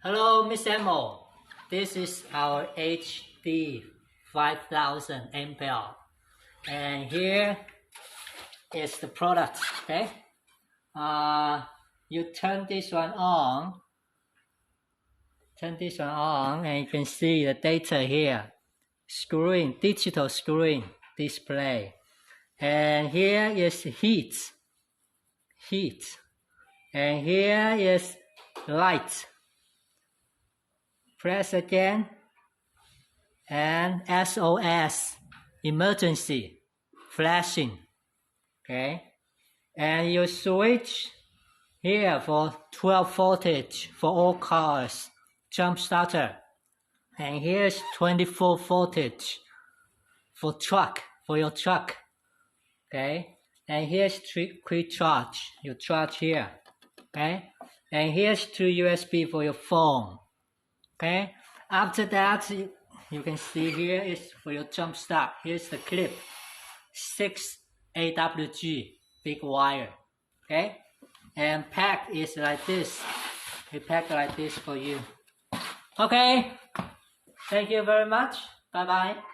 Hello, Miss Emo. This is our HD 5000 ampere, and here is the product. Okay, you turn this one on. And you can see the data here. Screen, digital screen display, and here is heat, and here is light. Press again, and SOS, emergency, flashing. Okay, and you switch here for 12 voltage for all cars, jump starter, and here's 24 voltage for your truck. Okay, and here's quick charge, you charge here. Okay, and here's 2 USB for your phone. Okay, after that you can see here is for your jump start. Here's the clip, 6 AWG big wire. Okay, and pack is like this. We pack like this for you. Okay, thank you very much. Bye bye.